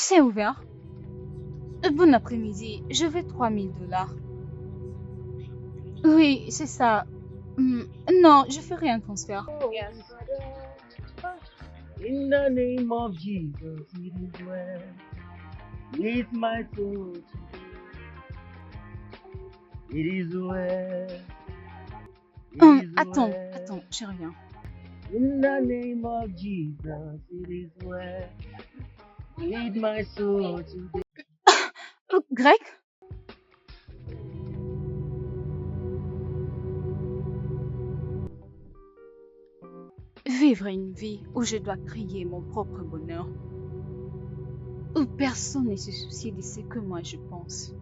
C'est ouvert. Bon après-midi, je veux $3000. Oui, c'est ça. Hmm, Non, je ferai un transfert. In the name of Jesus, it is well with my soul. It is well. It is Attends, well. je reviens. In the name of Jesus, it is well with my soul today. Greg? Vivre une vie où je dois créer mon propre bonheur, où personne ne se soucie de ce que moi je pense.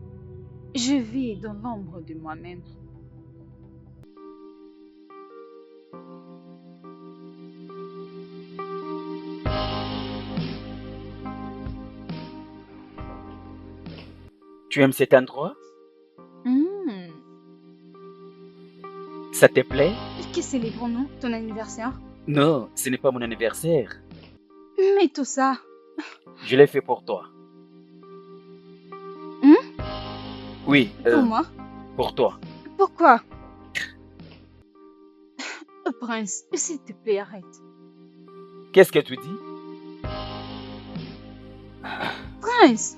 Je vis dans l'ombre de moi-même. Tu aimes cet endroit? Hmm. Ça te plaît? Que célébrons-nous? Ton anniversaire? Non, ce n'est pas mon anniversaire. Mais tout ça. Je l'ai fait pour toi. Oui, Pour moi? pour toi. Pourquoi? Prince, s'il te plaît, arrête. Qu'est-ce que tu dis? Prince!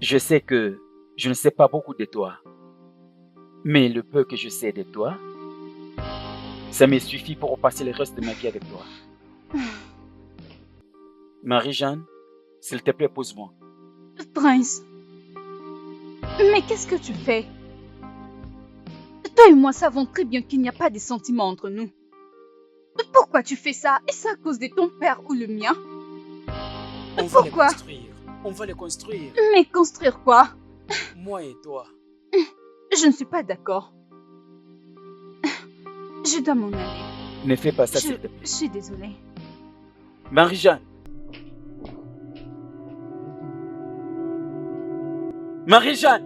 Je sais que je ne sais pas beaucoup de toi. Mais le peu que je sais de toi, ça me suffit pour passer le reste de ma vie avec toi. Marie-Jeanne, s'il te plaît, pose-moi. Prince! Mais qu'est-ce que tu fais? Toi et moi savons très bien qu'il n'y a pas de sentiments entre nous. Pourquoi tu fais ça? Est-ce à cause de ton père ou le mien? On va les Pourquoi? construire. On va les construire. Mais construire quoi? Moi et toi. Je ne suis pas d'accord. Je dois m'en aller. Ne fais pas ça, Je s'il te plaît. suis désolée. Marie-Jeanne! Marie-Jeanne!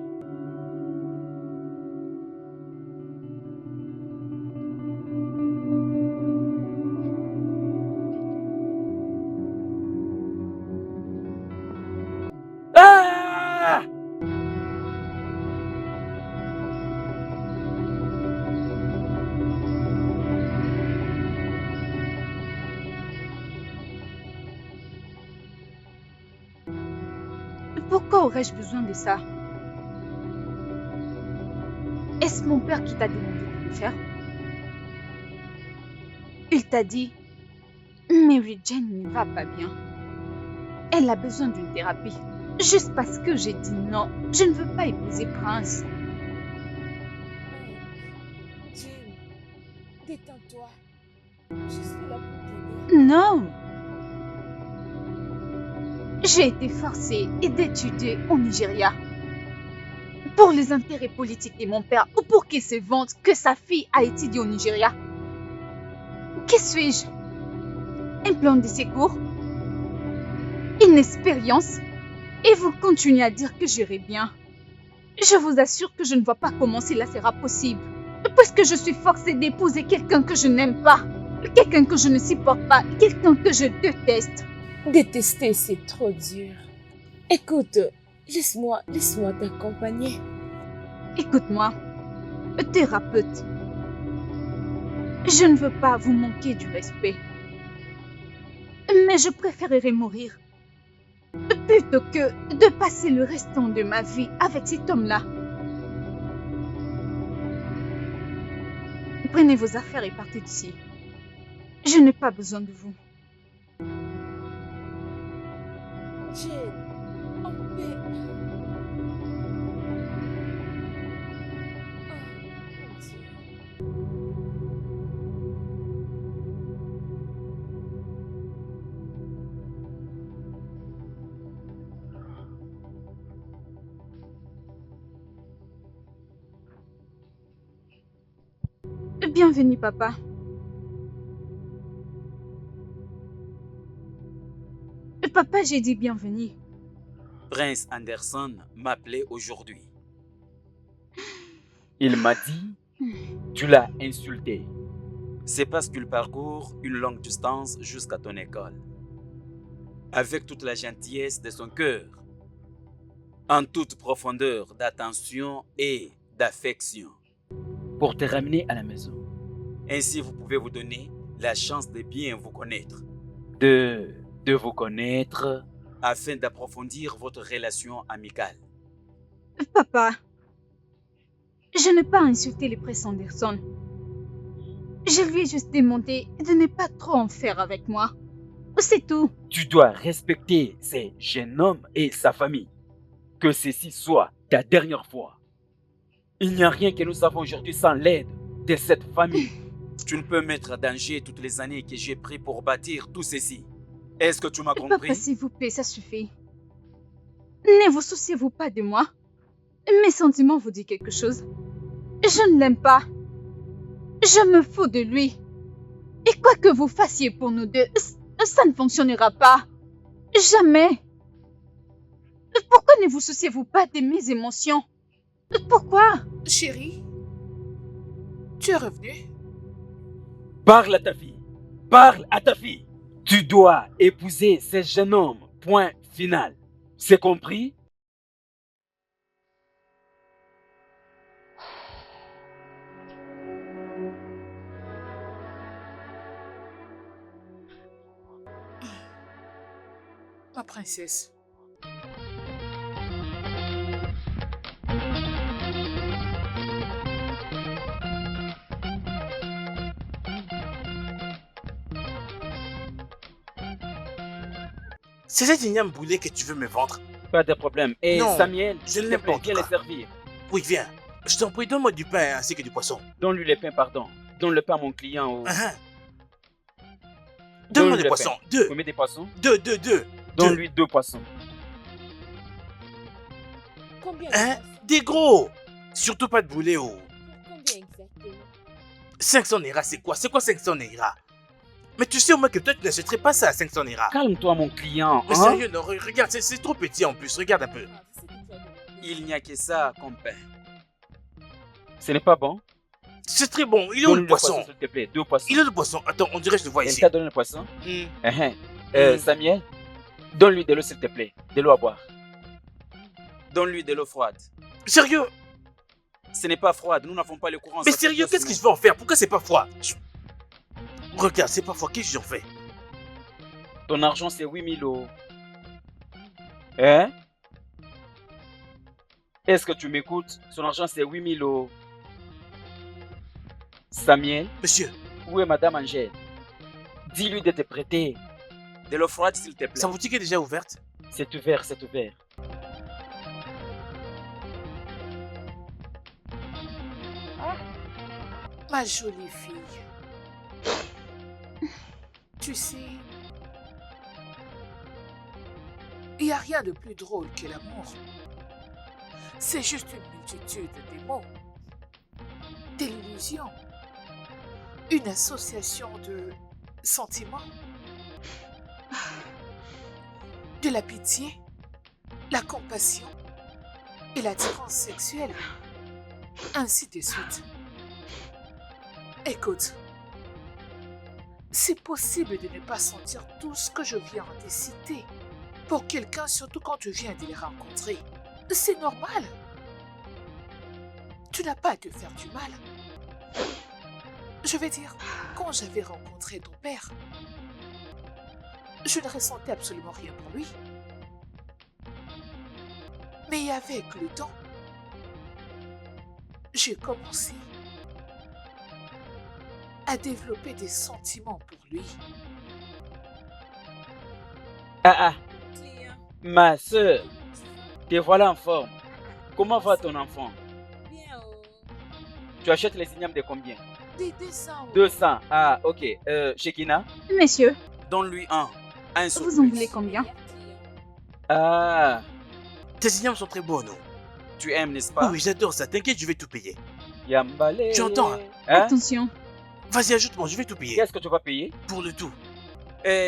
Ah! Pourquoi aurais-je besoin de ça? Est-ce mon père qui t'a demandé de le faire? Il t'a dit, Mary Jane ne va pas bien. Elle a besoin d'une thérapie. Juste parce que j'ai dit non, je ne veux pas épouser Prince. Jim, détends-toi. Je suis là pour t'aider. Non! J'ai été forcée d'étudier au Nigeria. Pour les intérêts politiques de mon père ou pour qu'il se vante que sa fille a étudié au Nigeria. Qui suis-je? Un plan de secours? Une expérience? Et vous continuez à dire que j'irai bien. Je vous assure que je ne vois pas comment cela sera possible. Puisque je suis forcée d'épouser quelqu'un que je n'aime pas. Quelqu'un que je ne supporte pas. Quelqu'un que je déteste. Détester, c'est trop dur. Écoute, laisse-moi t'accompagner. Écoute-moi, thérapeute. Je ne veux pas vous manquer du respect. Mais je préférerais mourir plutôt que de passer le restant de ma vie avec cet homme-là. Prenez vos affaires et partez d'ici. Je n'ai pas besoin de vous. Jane, on peut... Oh, mon Dieu. Bienvenue, papa. Papa, j'ai dit bienvenue. Prince Anderson m'appelait aujourd'hui. Il m'a dit, tu l'as insulté. C'est parce qu'il parcourt une longue distance jusqu'à ton école. avec toute la gentillesse de son cœur, en toute profondeur d'attention et d'affection. pour te ramener à la maison. Ainsi, vous pouvez vous donner la chance de bien vous connaître, De vous connaître. afin d'approfondir votre relation amicale. Papa, je n'ai pas insulté le prince Anderson. Je lui ai juste demandé de ne pas trop en faire avec moi. C'est tout. Tu dois respecter ces jeunes hommes et sa famille. Que ceci soit ta dernière fois. Il n'y a rien que nous avons aujourd'hui sans l'aide de cette famille. Tu ne peux mettre en danger toutes les années que j'ai pris pour bâtir tout ceci. Est-ce que tu m'as Papa, compris? s'il vous plaît, ça suffit. Ne vous souciez-vous pas de moi. Mes sentiments vous disent quelque chose. Je ne l'aime pas. Je me fous de lui. Et quoi que vous fassiez pour nous deux, ça ne fonctionnera pas. Jamais. Pourquoi ne vous souciez-vous pas de mes émotions? Pourquoi? Chérie, tu es revenue? Parle à ta fille. Parle à ta fille. Tu dois épouser ce jeune homme. Point final. C'est compris? Ma princesse. C'est cet igname boulet que tu veux me vendre? Pas de problème. Et Non, Samuel, je s'il ne te l'aime plaît, pas, en viens tout les cas. servir. Oui, viens. Je t'en prie, donne-moi du pain ainsi que du poisson. Donne-lui le pain, pardon. Donne le pain à mon client. Hein? Donne-moi Donne-lui des le poissons. pain. Deux. Combien de poissons? Deux. Donne-lui 2 poissons. Combien Hein? de Des gros. Surtout pas de boulet, oh. Combien exactement? 500 Naira, c'est quoi? C'est quoi 500 Naira? Mais tu sais au moins que toi, tu n'achèterais pas ça à 500 Naira. Calme-toi, mon client. Mais hein? sérieux, non, regarde, c'est trop petit en plus. Regarde un peu. Il n'y a que ça comme pain. Ce n'est pas bon? C'est très bon. Il est où Donne-lui le poisson? s'il te plaît. 2 poissons. Il est où le poisson? Attends, on dirait que je le vois Elle ici. t'a donné le poisson? Hmm. Samuel, donne-lui de l'eau, s'il te plaît. De l'eau à boire. Donne-lui de l'eau froide. Sérieux? Ce n'est pas froide, nous n'avons pas le courant. Mais ça sérieux, fait qu'est-ce 2 que je semaines. vais en faire? Pourquoi c'est pas froid? Regarde, c'est pas froid. Qu'est-ce que j'en fais? Ton argent, c'est 8000 euros. Hein? Est-ce que tu m'écoutes? Son argent, c'est 8000 euros. Samuel, Monsieur, où est Madame Angèle? Dis-lui de te prêter. De l'eau froide, s'il te plaît. sa boutique est déjà ouverte? C'est ouvert, c'est ouvert. Ma jolie fille. Tu sais, il n'y a rien de plus drôle que l'amour. C'est juste une multitude de mots, de l'illusion, une association de sentiments, de la pitié, la compassion et l'attirance sexuelle, ainsi de suite. Écoute, c'est possible de ne pas sentir tout ce que je viens de citer pour quelqu'un, surtout quand tu viens de les rencontrer. C'est normal. Tu n'as pas à te faire du mal. Je vais dire, quand j'avais rencontré ton père, je ne ressentais absolument rien pour lui. Mais avec le temps, j'ai commencé à développer des sentiments pour lui. Ah, ma soeur, te voilà en forme. Comment va ton enfant? Bien, Tu achètes les ignames de combien? des dessins. 200. Ah, ok. Shekina? Messieurs, Donne-lui un sur vous en plus. voulez combien? Ah, Tes ignames sont très beaux, non? Tu aimes, n'est-ce Oui, pas? oui, j'adore ça. T'inquiète, je vais tout payer. Yambale. Tu entends, hein? Hein? Attention. Vas-y, ajoute-moi, je vais tout payer. Qu'est-ce que tu vas payer? Pour le tout.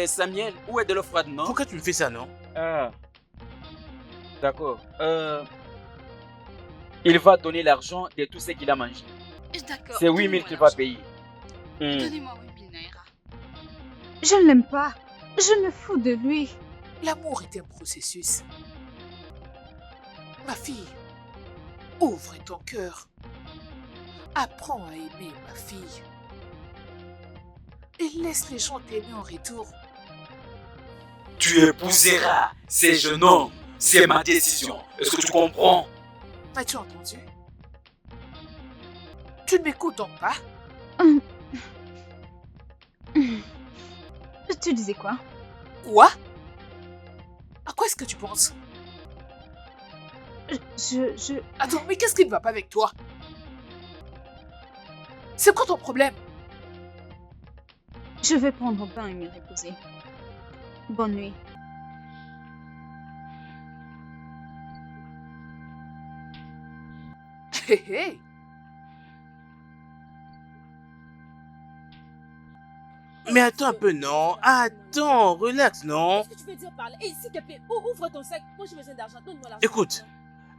Samuel, où est de l'eau froide, non? Pourquoi tu me fais ça, non? Ah, d'accord. Il va donner l'argent de tout ce qu'il a mangé. D'accord. C'est 8000 qu'il va payer. Donnez-moi 8000 naira. Je ne l'aime pas. Je me fous de lui. L'amour est un processus. Ma fille, ouvre ton cœur. Apprends à aimer ma fille. Et laisse les gens t'aimer en retour. Tu épouseras ces jeunes hommes. C'est ma décision. Est-ce que tu comprends? M'as-tu entendu? Tu ne m'écoutes donc pas? Tu disais quoi? Quoi? À quoi est-ce que tu penses? Je... Attends, mais qu'est-ce qui ne va pas avec toi? C'est quoi ton problème? Je vais prendre un bain et me reposer. Bonne nuit. Hé hé! Mais attends un peu, non? Attends, relax, non? Qu'est-ce que tu veux dire par là? S'il te plaît, ouvre ton sac. Moi, j'ai besoin d'argent. Donne-moi l'argent.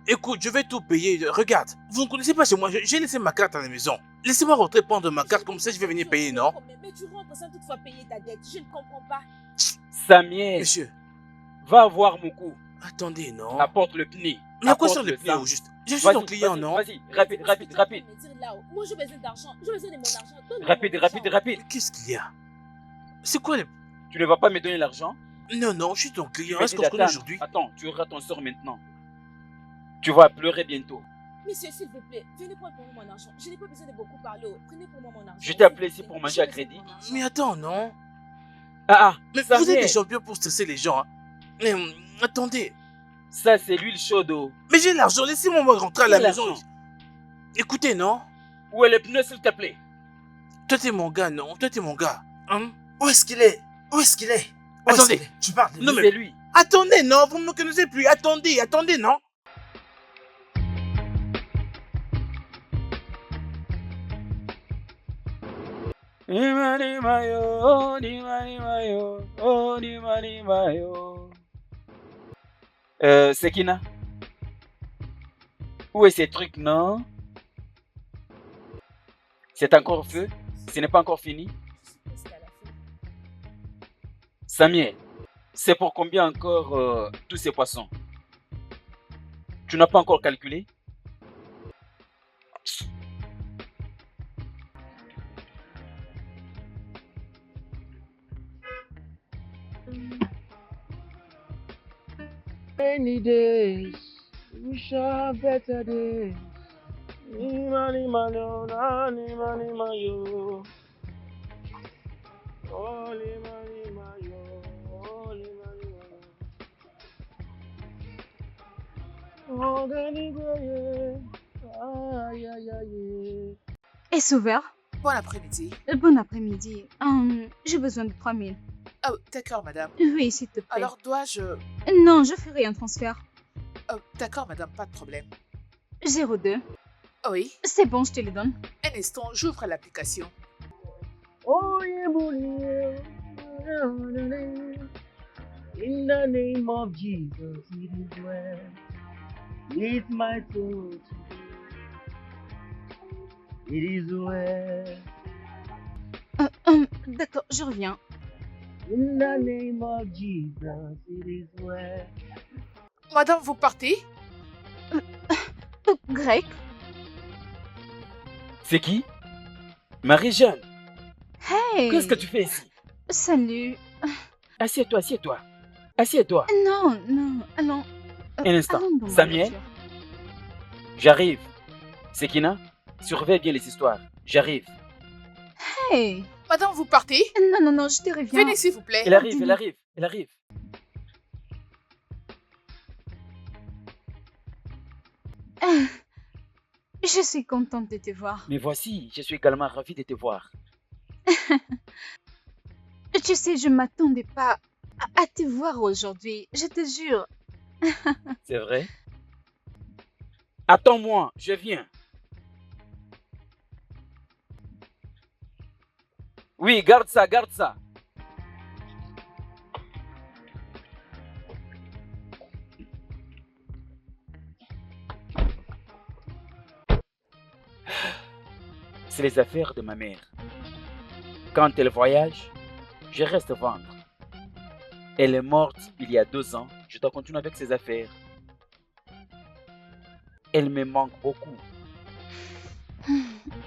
Écoute, je vais tout payer. Regarde, vous ne connaissez pas chez moi, j'ai laissé ma carte à la maison. Laissez-moi rentrer prendre ma carte, comme ça je vais venir payer, non? Mais tu rentres sans toutefois payer ta dette. Je ne comprends pas. Samuel, Monsieur, va voir mon cou. attendez, non? Apporte le pneu. Mais à quoi Apporte sont les le pneus sang. au juste? Je suis Vas-y, ton client, vas-y, non? Vas-y, rapide. Qu'est-ce que tu vas me dire là-haut? Moi, j'ai besoin d'argent. J'ai besoin de mon argent. Donne-moi Rapide, mon rapide, argent. rapide. Mais qu'est-ce qu'il y a? C'est quoi les... Tu ne vas pas me donner l'argent? Non, je suis ton client. Je Est-ce vais qu'on se connaît t'attendre. aujourd'hui? Attends, tu auras ton sort maintenant. Tu vas pleurer bientôt. Monsieur, s'il vous plaît, venez prendre pour moi mon argent. Je n'ai pas besoin de beaucoup parler. Prenez pour moi mon argent. Je t'ai appelé ici pour manger à J'ai besoin de crédit. mon argent. Mais attends, non? Mais Vous êtes Samuel, des champions pour stresser les gens, hein? Mais attendez. ça c'est l'huile chaude. Oh. Mais j'ai l'argent, laissez-moi rentrer à la Quel maison. argent? Écoutez, non? Où est le pneu s'il te plaît? Toi t'es mon gars, non? Toi t'es mon gars. Hein? Où est-ce qu'il est? Où est-ce qu'il est? Où est-ce Attendez. qu'il est? Tu parles de Non, lui? mais- C'est lui. Attendez, non, vous ne me connaissez plus. Attendez, non? Sekina. Où est ces trucs, non? C'est encore feu? Ce n'est pas encore fini? Je suis presque à la fin. Samuel, c'est pour combien encore tous ces poissons? Tu n'as pas encore calculé? Rainy days, we shall have better days. Imani malo, nani mani mayo. Oli mani mayo, oli mani mayo. Organi goye, aïe aïe aïe. Est-ce ouvert? Bon après-midi. Bon après-midi. J'ai besoin de 3000. Oh, d'accord, madame. Oui, s'il te plaît. Alors, dois-je... Non, je ferai un transfert. Oh, d'accord, madame, pas de problème. 02. Oui, C'est bon, je te le donne. un instant, j'ouvre l'application. Oh yeah, bully. In the name of Jesus, it is well. With my soul today. It is well. D'accord, je reviens. In the name of Jesus, it is well. Madame, vous partez? Grec? C'est qui? Marie-Jeanne, Hey! qu'est-ce que tu fais ici? Salut. Assieds-toi, assieds-toi. Assieds-toi. Non, allons. Un instant. Allons dans ma Samuel, voiture. j'arrive. Sekina, surveille bien les histoires. J'arrive. Hey! Madame, vous partez? Non, je te reviens. Venez, s'il vous plaît. Elle arrive. Je suis contente de te voir. Mais voici, je suis également ravi de te voir. Tu sais, je m'attendais pas à te voir aujourd'hui. Je te jure. C'est vrai? Attends-moi, je viens. Oui, garde ça. C'est les affaires de ma mère. Quand elle voyage, je reste vendre. Elle est morte il y a 2 ans. Je dois continuer avec ses affaires. Elle me manque beaucoup.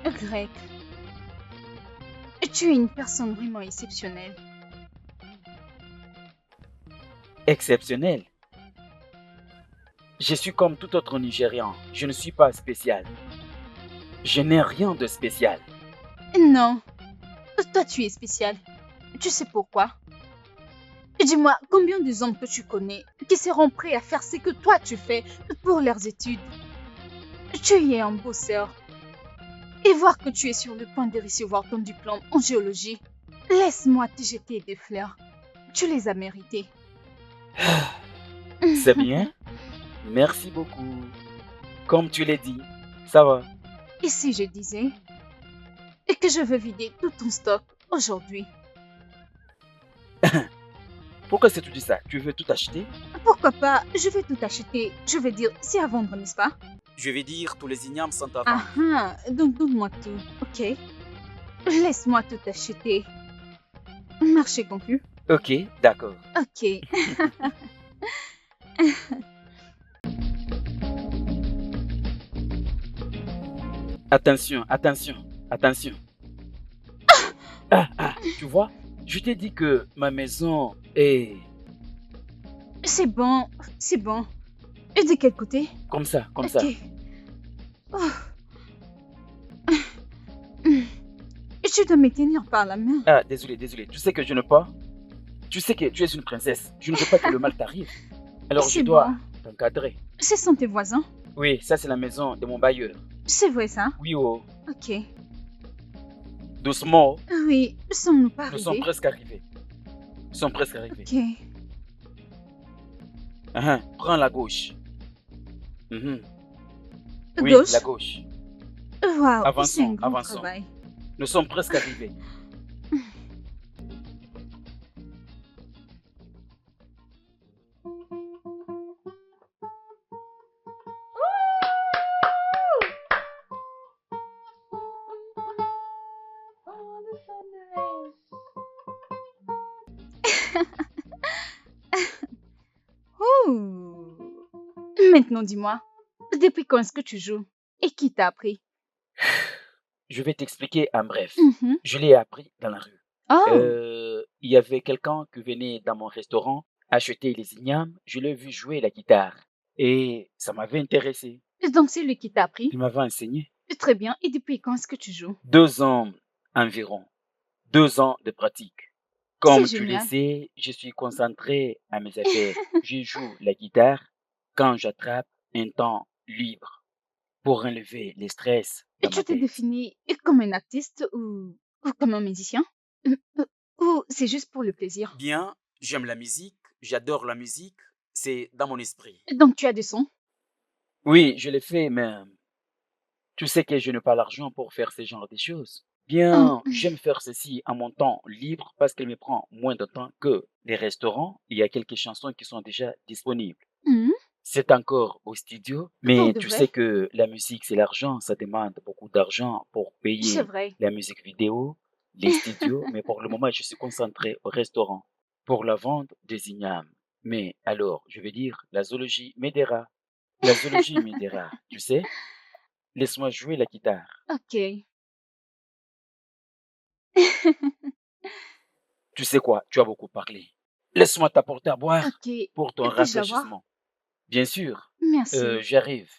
Greg, tu es une personne vraiment exceptionnelle. Exceptionnelle. Je suis comme tout autre Nigérian. Je ne suis pas spécial. Je n'ai rien de spécial. Non, toi tu es spécial. Tu sais pourquoi? Dis-moi, combien des hommes que tu connais qui seront prêts à faire ce que toi tu fais pour leurs études? Tu es un bosseur. Et voir que tu es sur le point de recevoir ton diplôme en géologie, laisse-moi te jeter des fleurs. Tu les as méritées. C'est bien. Merci beaucoup. Comme tu l'as dit, ça va. Et si je disais que je veux vider tout ton stock aujourd'hui? Pourquoi est-ce que tu dis ça? Tu veux tout acheter? Pourquoi pas? Je vais tout acheter. Je veux dire, c'est à vendre, n'est-ce pas? Je vais dire, tous les ignames sont à vendre. Ah ah, donc donne-moi tout, ok? Laisse-moi tout acheter. Marché conclu. Ok, d'accord. Ok. Attention, attention, attention. Tu vois, je t'ai dit que ma maison est C'est bon, c'est bon. Et de quel côté? comme ça, comme Ok. ça. Oh. Tu dois me tenir par la main. Ah, désolé, désolé. Tu sais que je ne peux pas. Tu sais que tu es une princesse. Je ne veux pas que le mal t'arrive. Alors je C'est dois bon. t'encadrer. Ce sont tes voisins? Oui, ça c'est la maison de mon bailleur. C'est vrai ça? Oui, oh. Ok. Doucement, oh. Oui, sommes-nous pas Nous sommes arrivés? presque arrivés. Nous sommes presque arrivés. Ok. Prends la gauche. Oui, Gauche? la gauche. Waouh, Avançons, c'est un grand avançons. travail. Nous sommes presque arrivés. Ouh. Maintenant dis-moi, depuis quand est-ce que tu joues? Et qui t'a appris? Je vais t'expliquer en bref. Mhm. Je l'ai appris dans la rue. Oh, Il y avait quelqu'un qui venait dans mon restaurant acheter les ignames. Je l'ai vu jouer la guitare. Et ça m'avait intéressé. donc c'est lui qui t'a appris? Il m'avait enseigné. Très bien, et depuis quand est-ce que tu joues? 2 ans environ. 2 ans de pratique. C'est Comme tu le génial. sais, je suis concentré à mes affaires. Je joue la guitare quand j'attrape un temps libre pour enlever les stress Et dans tu ma t'es tête. défini comme un artiste ou comme un musicien? Ou c'est juste pour le plaisir? Bien, j'aime la musique, j'adore la musique, c'est dans mon esprit. Donc tu as des sons? Oui, je l'ai fait, mais tu sais que je n'ai pas l'argent pour faire ce genre de choses. Bien, j'aime faire ceci en mon temps libre parce qu'il me prend moins de temps que les restaurants. Il y a quelques chansons qui sont déjà disponibles. Mhm. C'est encore au studio, Pour mais de tu sais vrai? que la musique, c'est l'argent. Ça demande beaucoup d'argent pour C'est payer vrai. la musique vidéo, les studios. Mais pour le moment, je suis concentré au restaurant pour la vente des ignames. Mais alors, je vais dire, la zoologie m'aidera. La zoologie m'aidera, tu sais? Laisse-moi jouer la guitare. Ok. Tu sais quoi? Tu as beaucoup parlé. Laisse-moi t'apporter à boire Ok. pour ton Puis-je la voir? rafraîchissement. Bien sûr, Merci. j'arrive.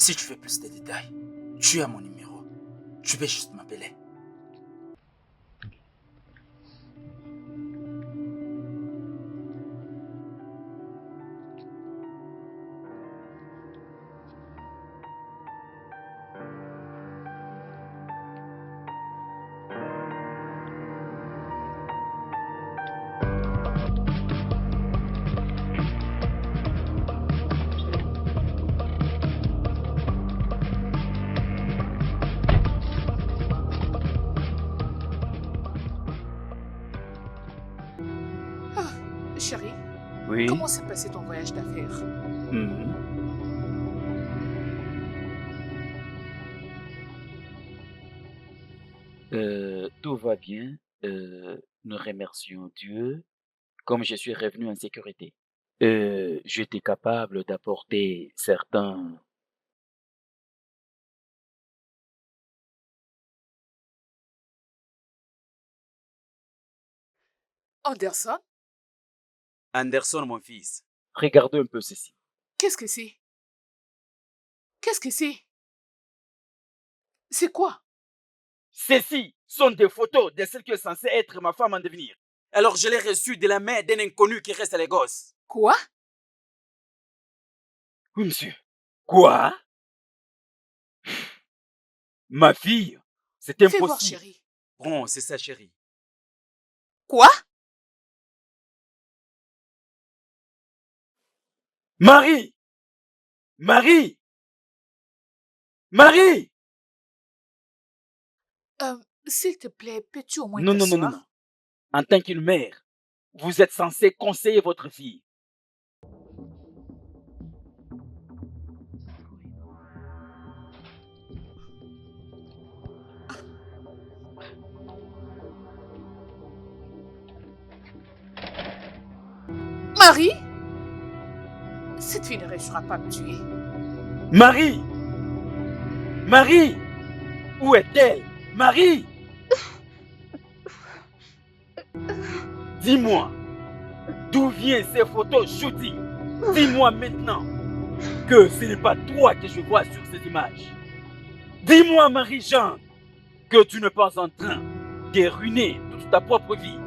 Si tu veux plus de détails, tu as mon numéro. Tu peux juste m'appeler. Chérie, Oui. comment s'est passé ton voyage d'affaires? Mhm. Tout va bien. Nous remercions Dieu. Comme je suis revenu en sécurité, j'étais capable d'apporter certains. Anderson, Anderson, mon fils, Regardez un peu ceci. qu'est-ce que c'est? Qu'est-ce que c'est? C'est quoi? Ceci sont des photos de celle qui est censée être ma femme en devenir. alors je l'ai reçu de la main d'un inconnu qui reste à Lagos. Quoi? Oui, monsieur. Quoi? Ma fille? C'est Fais voir, impossible. chérie. Bon, c'est ça, chérie. Quoi? Marie! Marie! Marie! S'il te plaît, peux-tu au moins Non, non, non, non, t'asseoir? non. En tant qu'une mère, vous êtes censé conseiller votre fille. Marie? Cette fille ne réussira pas à me tuer. Marie! Marie! Où est-elle? Marie! Dis-moi, d'où viennent ces photos shooting? Dis-moi maintenant que ce n'est pas toi que je vois sur ces images. Dis-moi, Marie-Jeanne, que tu n'es pas en train de ruiner toute ta propre vie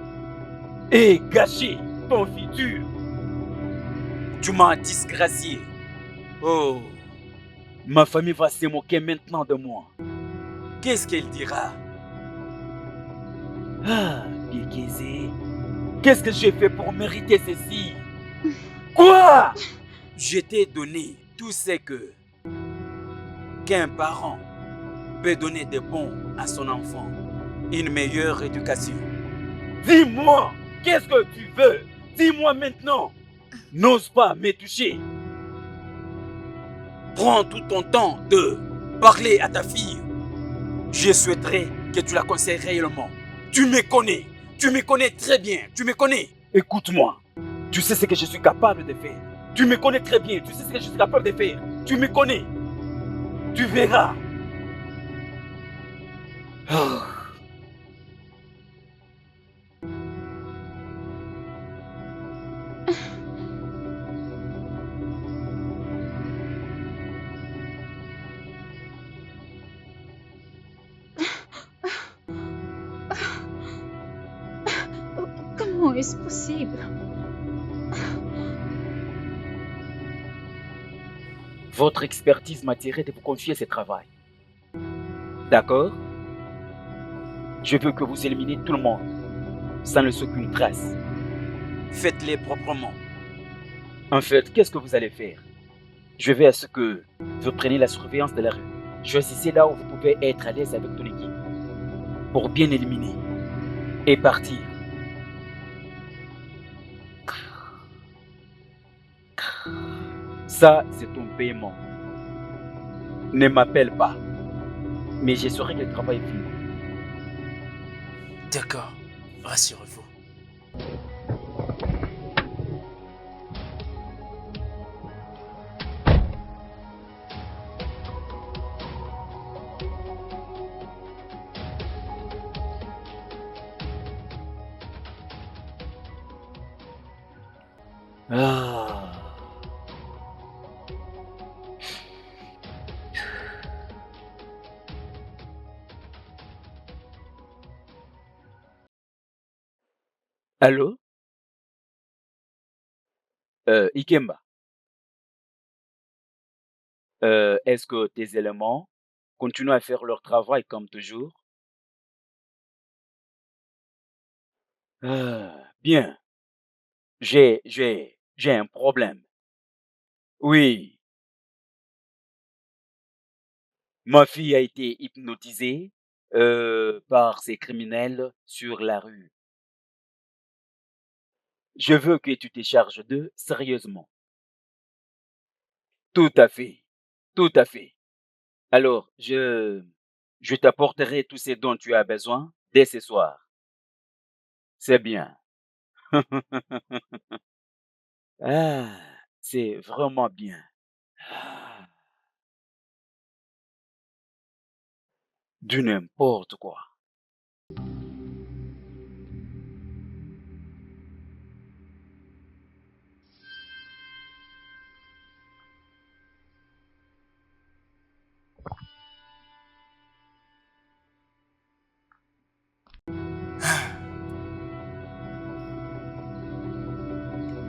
et gâcher ton futur. Tu m'as disgracié. Oh, Ma famille va se moquer maintenant de moi. qu'est-ce qu'elle dira? Ah, Kékézé, qu'est-ce que j'ai fait pour mériter ceci? Quoi? Je t'ai donné tout ce qu'un parent peut donner de bon à son enfant. Une meilleure éducation. Dis-moi, qu'est-ce que tu veux? Dis-moi maintenant. N'ose pas me toucher. Prends tout ton temps de parler à ta fille. Je souhaiterais que tu la conseilles réellement. Tu me connais très bien, tu me connais. Écoute-moi, tu sais ce que je suis capable de faire. Tu me connais très bien, tu sais ce que je suis capable de faire. Tu me connais. Tu verras. Oh. Comment est-ce possible? Votre expertise m'a tiré de vous confier ce travail. D'accord? Je veux que vous éliminez tout le monde, sans laisser aucune trace. Faites-les proprement. En fait, qu'est-ce que vous allez faire? Je veux à ce que vous preniez la surveillance de la rue. Choisissez là où vous pouvez être à l'aise avec ton équipe, pour bien éliminer et partir. Ça, c'est ton paiement. Ne m'appelle pas, mais je saurai que le travail est fini. D'accord, rassurez-vous. Ah. Allô? Ikemba, est-ce que tes éléments continuent à faire leur travail comme toujours? Bien, j'ai un problème. Oui, ma fille a été hypnotisée, par ces criminels sur la rue. Je veux que tu te charges d'eux sérieusement. Tout à fait, tout à fait. Alors, je t'apporterai tout ce dont tu as besoin dès ce soir. C'est bien. Ah, c'est vraiment bien. Ah, du n'importe quoi.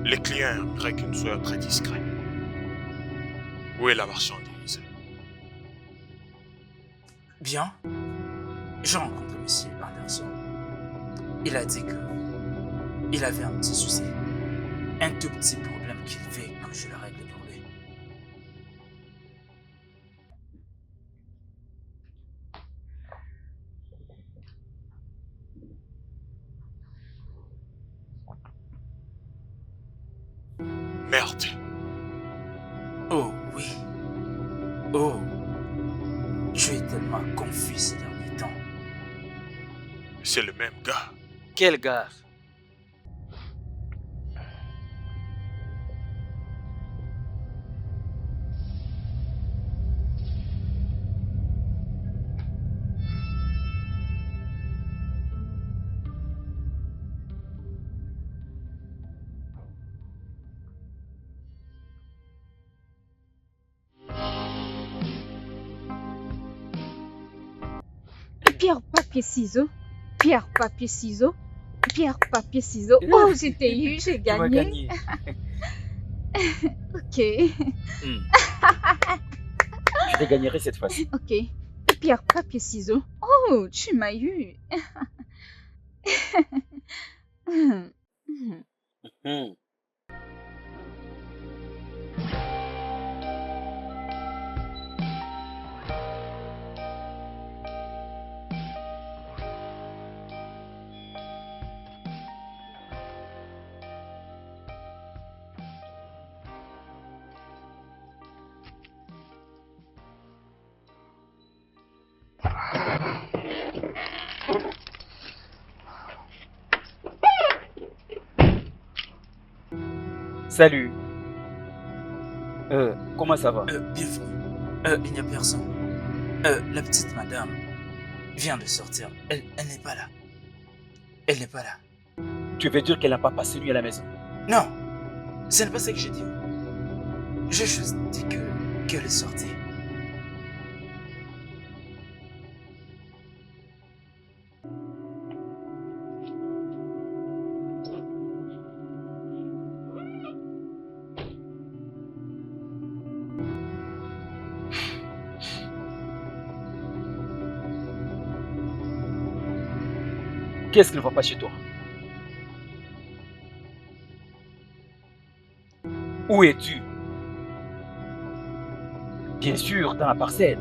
Les clients aimeraient que nous soyons très discrets. Où est la marchandise? Bien, j'ai rencontré monsieur Anderson. Il a dit que il avait un petit souci. Un tout petit problème qu'il veut que je le règle pour lui. Merde. Oh oui. Oh, je suis tellement confus ces derniers temps. C'est le même gars. Quel gars? Pierre, papier, ciseaux. Pierre, papier, ciseaux. Pierre, papier, ciseaux. Oh, j'ai eu, j'ai Tu m'as gagné. gagné. Ok, Hmm. Je te gagnerai cette fois-ci. ok. Pierre, papier, ciseaux. Oh, tu m'as eu. Hmm. Salut. Comment ça va? Bienvenue. Il n'y a personne. La petite madame vient de sortir. Elle n'est pas là. Elle n'est pas là. Tu veux dire qu'elle n'a pas passé nuit à la maison? Non, ce n'est pas ça que j'ai dit. J'ai juste dit qu'elle est sortie. Qu'est-ce qui ne va pas chez toi? Où es-tu? Bien sûr, dans la parcelle.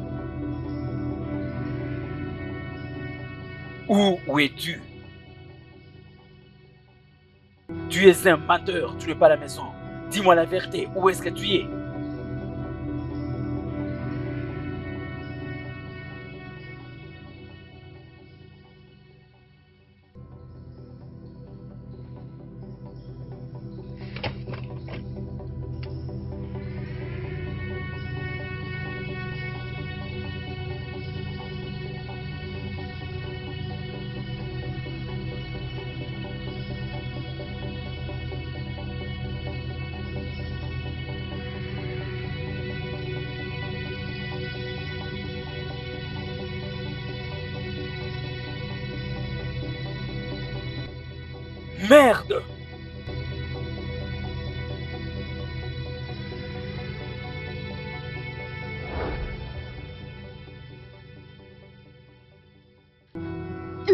Où es-tu? Tu es un menteur, tu n'es pas à la maison. Dis-moi la vérité, où est-ce que tu es? Merde!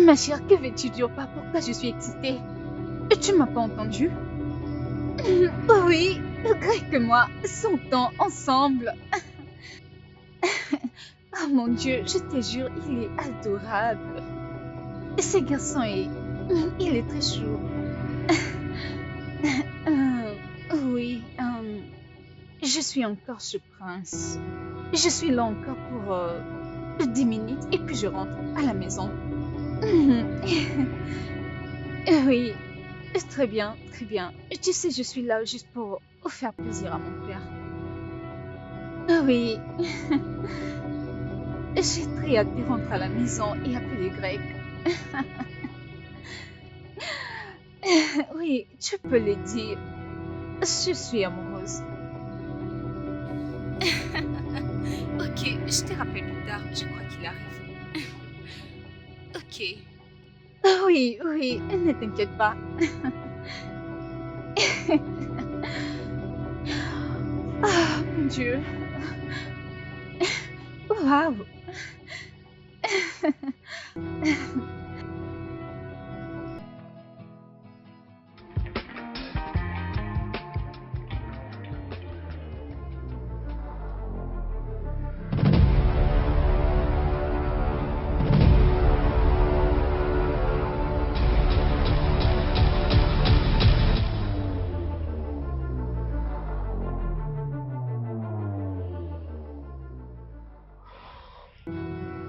Ma chère, que veux-tu dire par pourquoi je suis excitée? Tu m'as pas entendu? Oui, Greg et moi sortons ensemble. Oh mon Dieu, je te jure, il est adorable. Ce garçon il est très chou. Oui, je suis encore ce prince. Je suis là encore pour 10 minutes et puis je rentre à la maison. Oui, très bien, très bien. Tu sais, je suis là juste pour faire plaisir à mon père. Oui, j'ai très hâte de rentrer à la maison et appeler Greg. Oui, tu peux le dire. Je suis amoureuse. Ok, je te rappelle plus tard. Je crois qu'il arrive. Ok. Oui, oui, ne t'inquiète pas. Ah, mon Dieu. Waouh.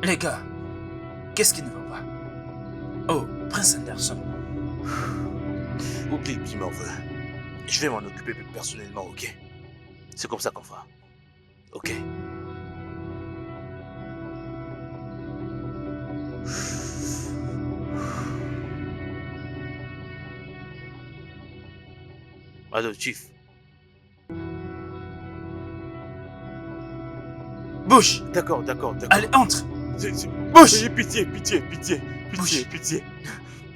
Les gars, qu'est-ce qui ne va pas? Oh, Prince Anderson. Oublie qui m'en veut. Je vais m'en occuper personnellement, ok? C'est comme ça qu'on va. Ok? Allô, Chief. Bouge! D'accord. Allez, entre! Bouge! Bouge! Ayez pitié. Bouge.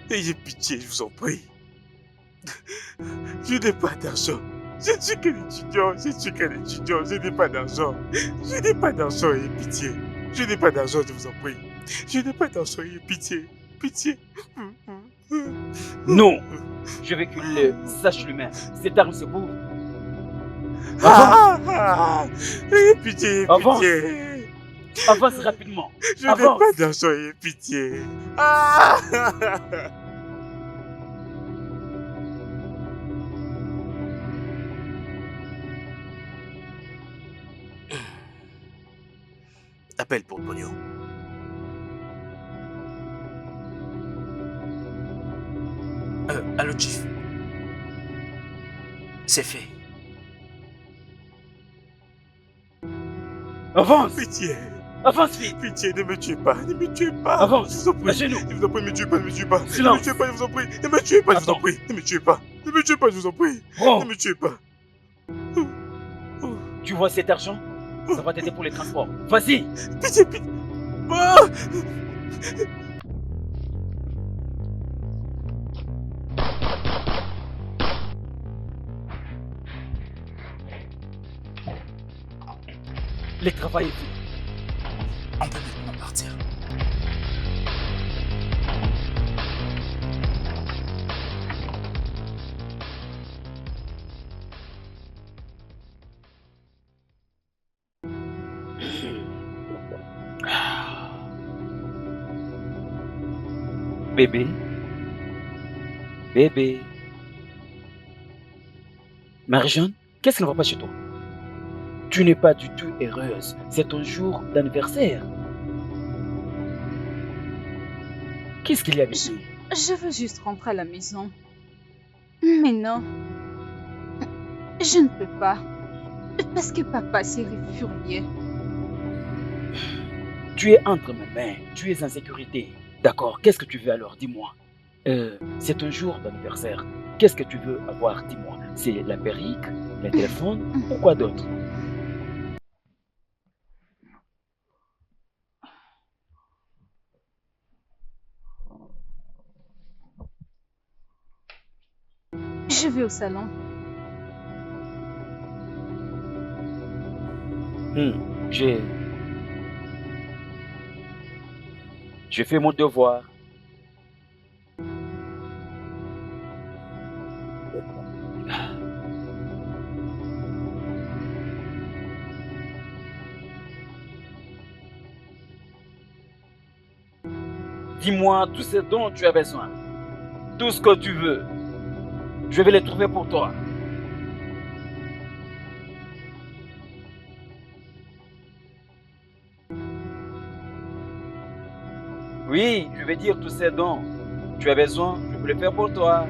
Ayez pitié, je vous en prie. Je n'ai pas d'argent. Je ne suis qu'un étudiant. Je n'ai pas d'argent. Ayez pitié. Je n'ai pas d'argent, je vous en prie. Je n'ai pas d'argent, ayez pitié. Pitié. Non, je veux qu'il le sache lui-même. Cette arme, c'est pour. Avance, Ayez pitié. Avance. Avance rapidement. Je n'ai pas d'argent, ayez pitié. Appelle pour le pognon. Allô, Chief. C'est fait. Avance. Pitié. Avance vite. Pitié, ne me tuez pas. Avance. Je vous en prie. À genoux. Je vous en prie, ne me tuez pas. Silence. Ne me tuez pas, je vous en prie. Ne me tuez pas, je vous en Attends. prie. Ne me tuez pas, je vous en prie. Prends. Ne me tuez pas. Tu vois cet argent? Ça va t'aider pour les transports. Vas-y. Pitié. Ah! Le travail est fait. On peut maintenant partir. Bébé. Marie-Jeanne, qu'est-ce qui ne va pas chez toi? Tu n'es pas du tout heureuse. C'est ton jour d'anniversaire. Qu'est-ce qu'il y a avec lui? Je veux juste rentrer à la maison. Mais non. Je ne peux pas. Parce que papa serait furieux. Tu es entre mes mains. Tu es en sécurité. D'accord, qu'est-ce que tu veux alors? Dis-moi. C'est ton jour d'anniversaire. Qu'est-ce que tu veux avoir? Dis-moi. C'est la perruque, le téléphone ou quoi d'autre? Je vais au salon. J'ai fait mon devoir. Dis-moi tout ce dont tu as besoin. Tout ce que tu veux. Je vais les trouver pour toi. Oui, je vais dire tout ce dont tu as besoin. Je peux le faire pour toi.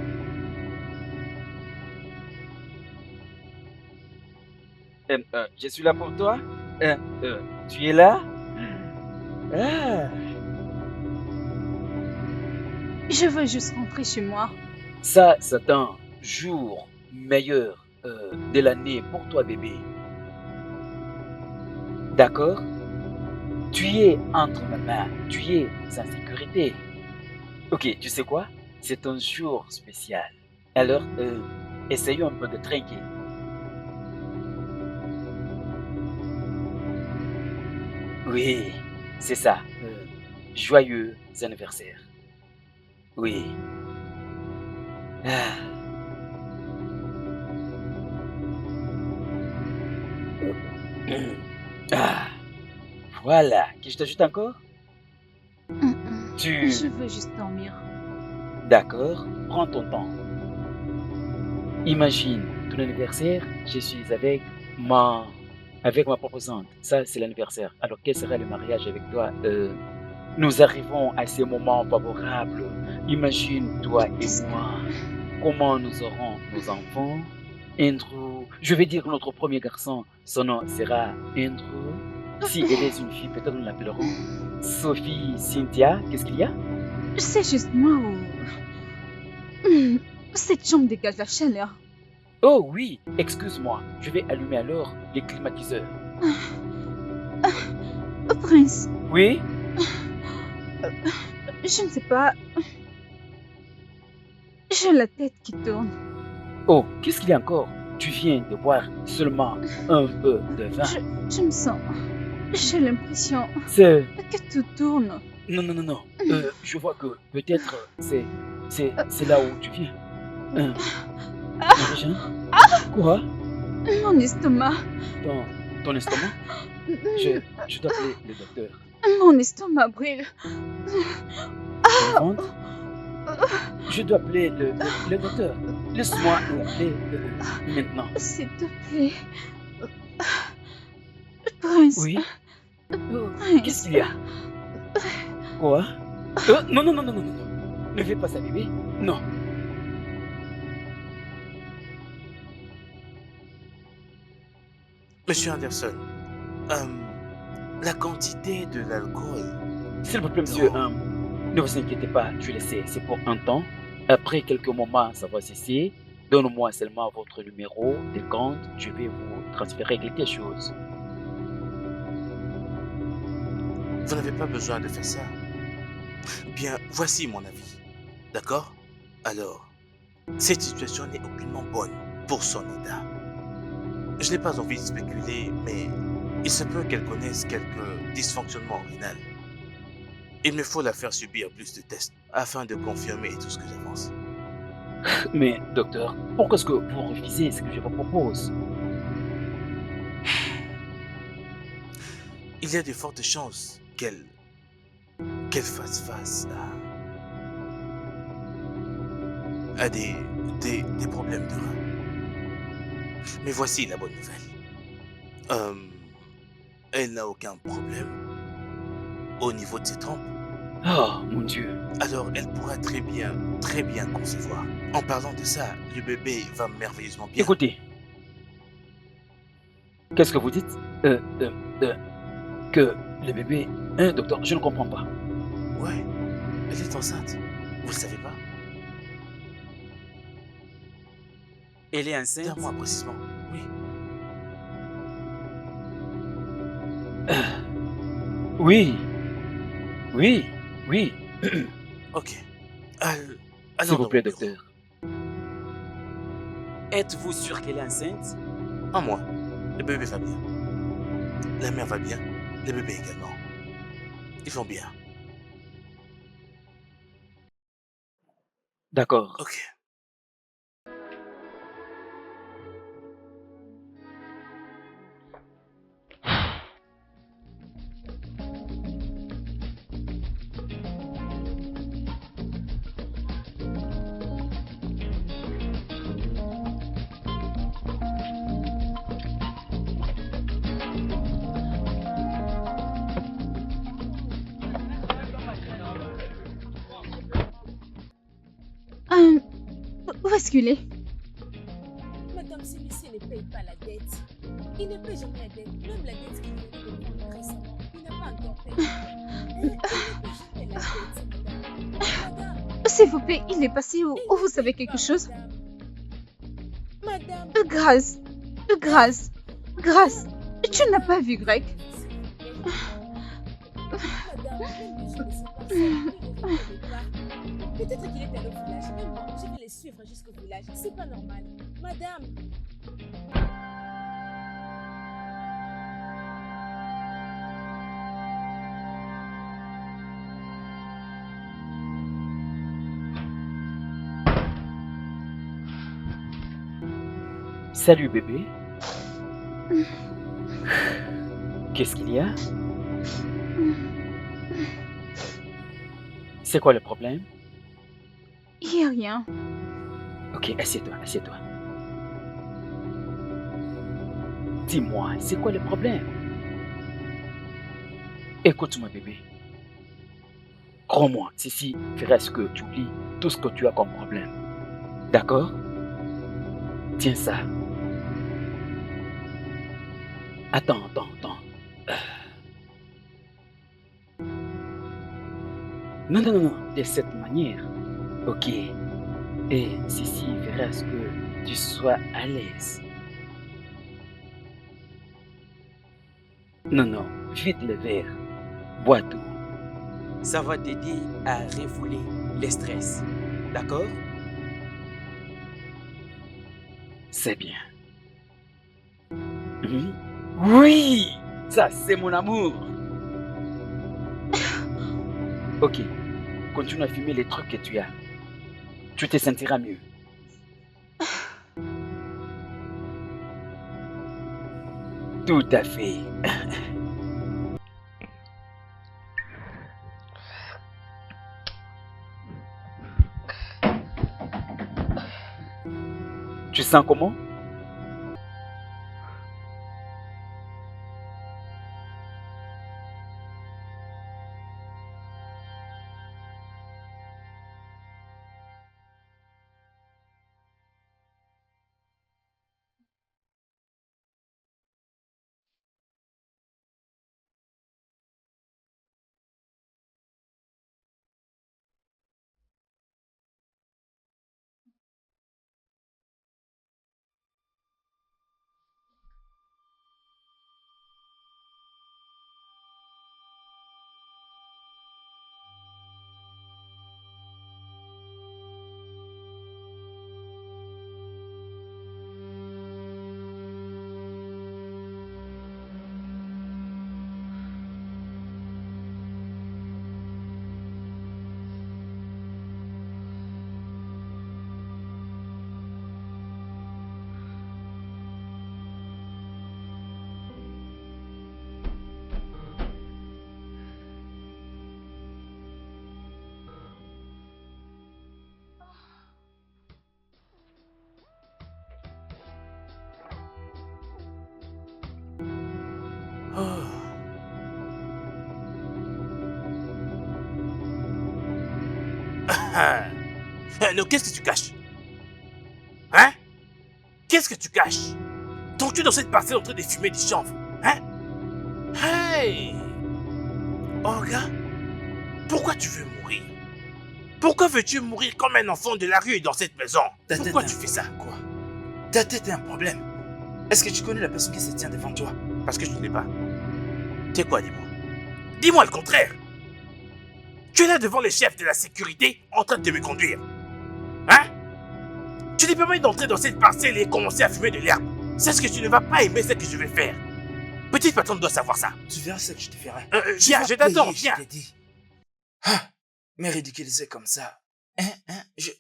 Je suis là pour toi. Tu es là? Ah. Je veux juste rentrer chez moi. Ça, c'est un jour meilleur de l'année pour toi, bébé. D'accord? Tu es entre ma main, tu es en sécurité. Ok, tu sais quoi? C'est un jour spécial. Alors, essayons un peu de trinquer. Oui, c'est ça. Joyeux anniversaire. Oui. Ah. Ah. Voilà. Que je t'ajoute encore? Tu... Je veux juste dormir. D'accord. Prends ton temps. Imagine ton anniversaire, je suis avec ma proposante. Ça, c'est l'anniversaire. Alors, quel sera le mariage avec toi? Nous arrivons à ces moments favorables. Imagine, toi et moi, comment nous aurons nos enfants. Andrew, je vais dire notre premier garçon, son nom sera Andrew. Si elle est une fille, peut-être nous l'appellerons Sophie, Cynthia. Qu'est-ce qu'il y a? C'est juste moi ou... Cette chambre dégage la chaleur. Oh oui, excuse-moi. Je vais allumer alors les climatiseurs. Prince, Oui? je ne sais pas... J'ai la tête qui tourne. Oh, qu'est-ce qu'il y a encore? Tu viens de boire seulement un peu de vin. Je me sens... J'ai l'impression C'est... que tout tourne. Non. Je vois que peut-être c'est là où tu viens. Déjà? Quoi? Mon estomac. Ton estomac? Je dois appeler le docteur. Mon estomac brûle. Ton ventre? Je dois appeler le docteur. Laisse-moi l'appeler maintenant. S'il te plaît. Prince. Oui? Prince. Qu'est-ce qu'il y a? Quoi? Non. Ne fais pas ça, bébé. Non. Monsieur Anderson, la quantité de l'alcool... S'il vous plaît, monsieur, ne vous inquiétez pas, je le sais, c'est pour un temps. Après quelques moments, ça va cesser. Donnez-moi seulement votre numéro de compte, je vais vous transférer quelque chose. Vous n'avez pas besoin de faire ça. Bien, voici mon avis. D'accord? Alors, cette situation n'est aucunement bonne pour son état. Je n'ai pas envie de spéculer, mais il se peut qu'elle connaisse quelques dysfonctionnements rénaux. Il me faut la faire subir plus de tests afin de confirmer tout ce que j'avance. Mais, docteur, pourquoi est-ce que vous refusez ce que je vous propose? Il y a de fortes chances qu'elle fasse face à des problèmes de rein. Mais voici la bonne nouvelle. Elle n'a aucun problème au niveau de ses trompes. Oh, mon Dieu. Alors, elle pourra très bien concevoir. En parlant de ça, le bébé va merveilleusement bien. Écoutez. Qu'est-ce que vous dites? Que le bébé... Hein, docteur, je ne comprends pas. Ouais, elle est enceinte. Vous le savez pas? Elle est enceinte? D'un mois précisément, oui. Oui. Ok. S'il vous plaît, docteur. Êtes-vous sûr qu'elle est enceinte? En moi, le bébé va bien. La mère va bien, le bébé également. Ils vont bien. D'accord. Ok. Euh, où est-ce qu'il est? Madame, celui-ci ne paye pas la dette. Il ne paye jamais la dette. Même la dette qu'il venait de prendre récemment, il n'a pas encore payé. Il ne paye jamais la dette, madame. Madame, S'il vous plaît, il est passé où? il Oh, ne vous savez paye quelque pas, chose? madame. Grâce. Grâce. Grâce. Tu n'as pas vu Greg? Madame, même les gens ne sont pas seuls, ne le reconnaissent pas. Peut-être qu'il est allé au village. Même moi, je vais les suivre jusqu'au village. C'est pas normal. Madame, Salut bébé. Qu'est-ce qu'il y a? C'est quoi le problème? Il n'y a rien. Ok, assieds-toi, assieds-toi. Dis-moi, c'est quoi le problème? Écoute-moi bébé. Crois-moi, ceci fera ce que tu oublies tout ce que tu as comme problème. D'accord? Tiens ça. Attends. Non, de cette manière. Ok. Et ceci fera ce que tu sois à l'aise. Non, vite le verre. Bois tout. Ça va t'aider à refouler les stress. D'accord? C'est bien. Oui! Ça, c'est mon amour. Ok. Continue à fumer les trucs que tu as. Tu te sentiras mieux. Tout à fait. Tu sens comment? Non, qu'est-ce que tu caches? Hein? Qu'est-ce que tu caches? Donc tu es dans cette partie en train de fumer du chanvre, hein? Hey! Olga, pourquoi tu veux mourir? Pourquoi veux-tu mourir comme un enfant de la rue dans cette maison? Pourquoi tu fais ça? Quoi? Ta tête a un problème. Est-ce que tu connais la personne qui se tient devant toi? Parce que je ne l'ai pas. Tu es quoi, dis-moi? Dis-moi le contraire! Tu es là devant les chefs de la sécurité en train de me conduire. Hein? Tu n'es te permets d'entrer dans cette parcelle et commencer à fumer de l'herbe. C'est ce que tu ne vas pas aimer, ce que je vais faire. Petite patronne doit savoir ça. Tu verras ce que je te ferai. Viens, je t'attends, Je viens. t'ai dit. Ah, mais ridiculiser comme ça. Je...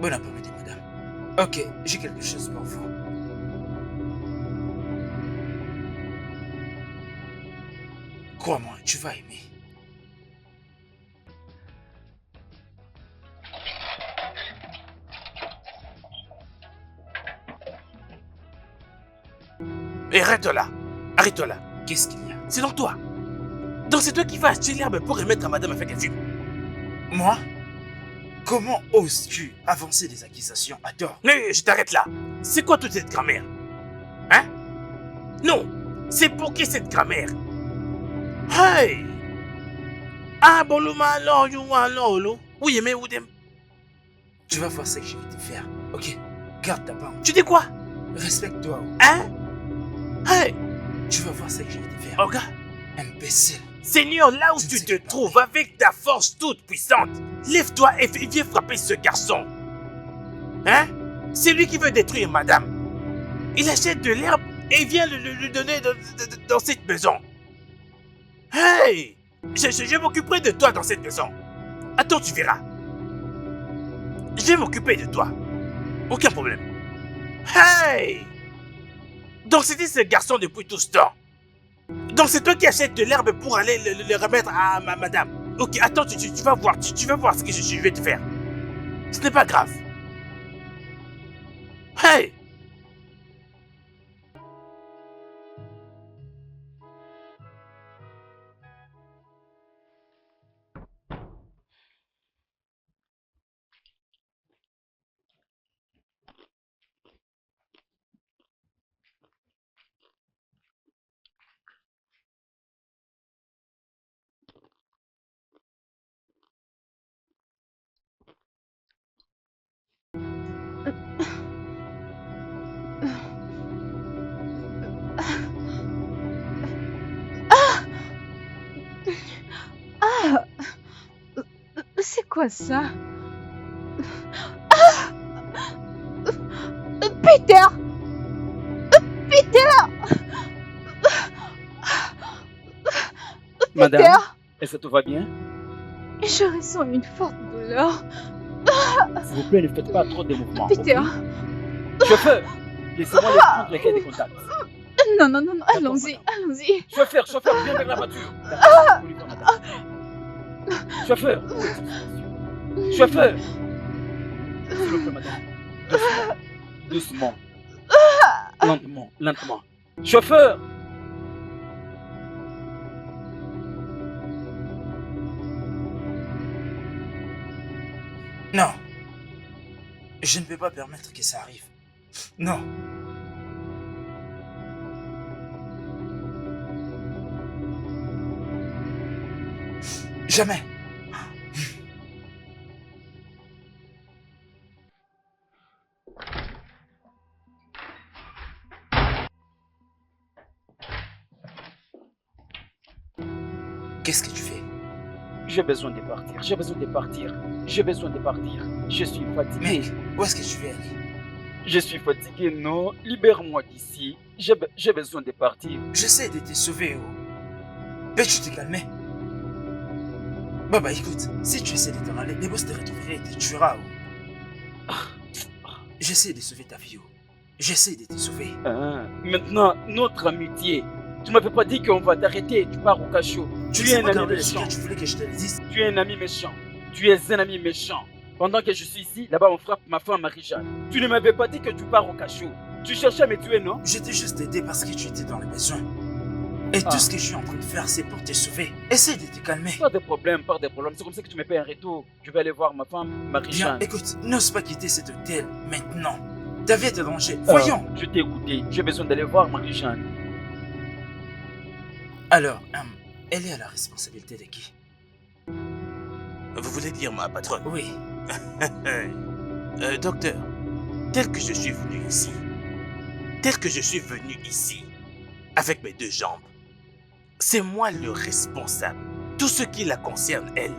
Bon après-midi, madame. Ok, j'ai quelque chose pour vous. Crois-moi, tu vas aimer. Et arrête-toi là. Arrête-toi là. Qu'est-ce qu'il y a? C'est donc toi. Donc c'est toi qui vas acheter l'herbe pour remettre à madame afin qu'elle fume. Moi? Comment oses-tu avancer des accusations à tort? Mais je t'arrête là. C'est quoi toute cette grammaire? Hein? Non. C'est pour qui cette grammaire? Hey! Ah, bon, lo. Oui, mais où dem? Tu vas voir ce que je vais te faire, ok? Garde ta banque. Tu dis quoi? Respecte-toi. Hein? Hey! Tu vas voir ce que je vais te faire. Oh, gars. Imbécile. Seigneur, là où Je ne tu sais te pas. trouves avec ta force toute puissante, lève-toi et viens frapper ce garçon. Hein? C'est lui qui veut détruire madame. Il achète de l'herbe et vient lui donner dans cette maison. Hey! Je m'occuperai de toi dans cette maison. Attends, tu verras. Je vais m'occuper de toi. Aucun problème. Hey! Donc c'était ce garçon depuis tout ce temps. Donc c'est toi qui achètes de l'herbe pour aller le remettre à madame. Ok, attends, tu vas voir. Tu vas voir ce que je vais te faire. Ce n'est pas grave. Hey! Ah! C'est quoi ça? Ah! Peter! Peter! Madame, Peter! est-ce que tout va bien? Je ressens une forte douleur. S'il vous plaît, ne faites pas trop de mouvements. Peter! ok? Chauffeur, laissez-moi les prendre les clés de contact. Non, non, non, non, D'accord, allons-y, madame. allons-y. Chauffeur, viens vers la voiture. D'accord, vous lui dites, madame. Chauffeur, où est-il, monsieur? Chauffeur, s'il vous plaît, madame. Doucement. Lentement. Chauffeur! Non. Je ne peux pas permettre que ça arrive. Non. Jamais. Qu'est-ce que tu fais? J'ai besoin de partir. Je suis fatigué. Mec, où est-ce que tu veux aller? Je suis fatigué, non? Libère-moi d'ici. J'ai besoin de partir. J'essaie de te sauver, oh. Peux-tu te calmer? Bah, écoute, si tu essaies de t'en aller, les boss te retrouveraient et te tuera, oh. J'essaie de sauver ta vie, oh. J'essaie de te sauver. Ah, maintenant, notre amitié. Tu m'avais pas dit qu'on va t'arrêter, tu pars au cachot. Tu es un ami méchant. Tu voulais que je te le dise? Tu es un ami méchant. Tu es un ami méchant. Pendant que je suis ici, là-bas on frappe ma femme Marie-Jeanne. Tu ne m'avais pas dit que tu pars au cachot. Tu cherchais à me tuer, non? Je t'ai juste aidé parce que tu étais dans les besoins. Et tout ce que je suis en train de faire, c'est pour te sauver. Essaie de te calmer. Pas de problème. C'est comme ça que tu me payes un retour. Je vais aller voir ma femme Bien, Marie-Jeanne. écoute, n'ose pas quitter cet hôtel maintenant. Ta vie est en danger. Voyons. Je t'ai écouté. J'ai besoin d'aller voir Marie-Jeanne. Alors, elle est à la responsabilité de qui? Vous voulez dire ma patronne? Oui. Docteur, tel que je suis venu ici, avec mes 2 jambes, c'est moi le responsable. Tout ce qui la concerne, elle,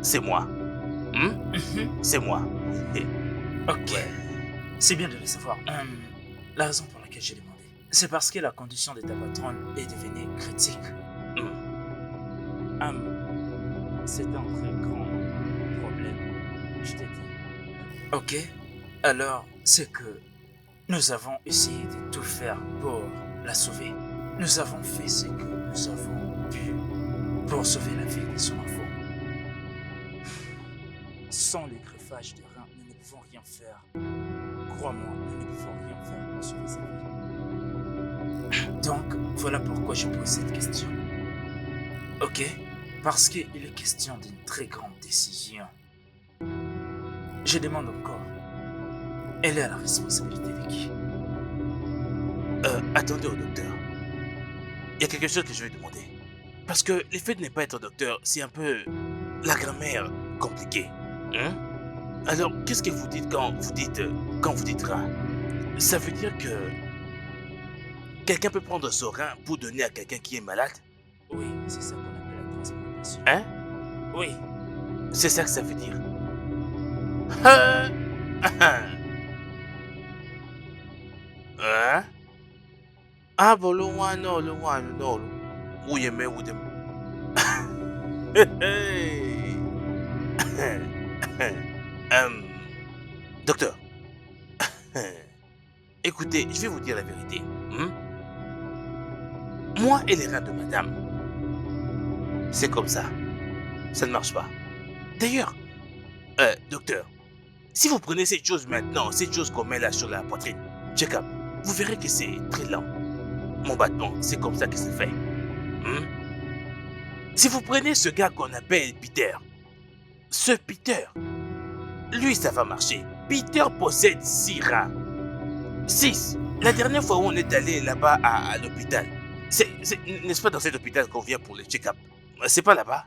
c'est moi. C'est moi. Et- Ok. C'est bien de le savoir. La raison pour laquelle j'ai demandé, c'est parce que la condition de ta patronne est devenue critique. C'est un très grand problème, je t'ai dit. Ok. Alors, c'est que nous avons essayé de tout faire pour la sauver. Nous avons fait ce que nous avons pu pour sauver la vie de son enfant. Sans le greffage de rein, nous ne pouvons rien faire. Crois-moi, nous ne pouvons rien faire pour sauver sa vie. Donc, voilà pourquoi je pose cette question. Ok? Parce qu'il est question d'une très grande décision. Je demande encore. Elle est à la responsabilité de qui? Attendez au docteur. Il y a quelque chose que je vais demander. Parce que le fait de ne pas être docteur, c'est un peu la grammaire compliquée. Alors, qu'est-ce que vous dites quand vous dites rein? Ça veut dire que quelqu'un peut prendre son rein pour donner à quelqu'un qui est malade? Oui, c'est ça qu'on appelle la transplantation. Hein? Oui. C'est ça que ça veut dire. Hein? Ah, bon, le one, non. Oui, mais où de... Docteur, écoutez, je vais vous dire la vérité. Moi et les reins de madame, c'est comme ça. Ça ne marche pas. D'ailleurs, docteur, si vous prenez cette chose maintenant, cette chose qu'on met là sur la poitrine, check-up, vous verrez que c'est très lent. Mon battement, c'est comme ça que c'est fait. Si vous prenez ce gars qu'on appelle Peter, ce Peter, lui ça va marcher. Peter possède 6 reins. 6. La dernière fois où on est allé là-bas à l'hôpital, n'est-ce pas dans cet hôpital qu'on vient pour le check-up? C'est pas là-bas?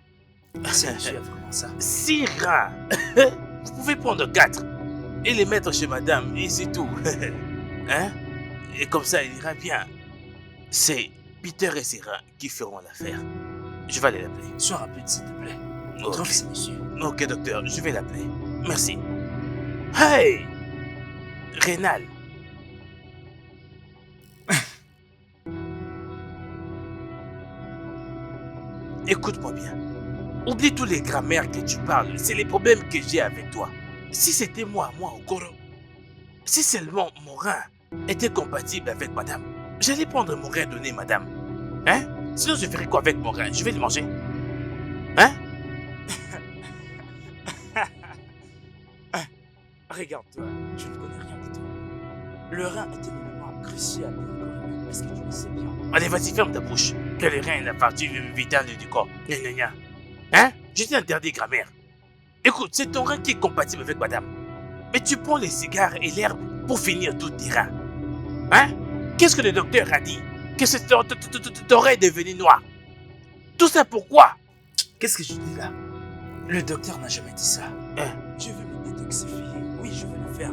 C'est comment ça? 6 reins. Vous pouvez prendre 4 et les mettre chez madame et c'est tout. Hein? Et comme ça, il ira bien. C'est Peter et ses reins qui feront l'affaire. Je vais aller l'appeler. Sois rapide, s'il te plaît. Ok. Trouve ce monsieur. Ok, docteur, je vais l'appeler. Merci. Hey! Rénal. Écoute-moi bien. Oublie tous les grammaires que tu parles. C'est les problèmes que j'ai avec toi. Si c'était moi, Okoro, si seulement mon rein était compatible avec madame, j'allais prendre mon rein donné madame. Hein? Sinon, je ferais quoi avec mon rein? Je vais le manger. Hein? Regarde-toi, je ne connais rien du tout. Le rein est un élément crucial pour le corps humain. Est-ce que tu le sais bien? Allez, vas-y, ferme ta bouche. Que le rein est la partie vitale du corps. Gna. Hein? Je t'ai interdit grammaire. Écoute, c'est ton rein qui est compatible avec madame. Mais tu prends les cigares et l'herbe pour finir tous tes reins. Hein? Qu'est-ce que le docteur a dit? Que ton rein est devenu noir. Tout ça pourquoi? Qu'est-ce que je dis là? Le docteur n'a jamais dit ça. Hein? Je veux me détoxifier. Oui, je veux le faire.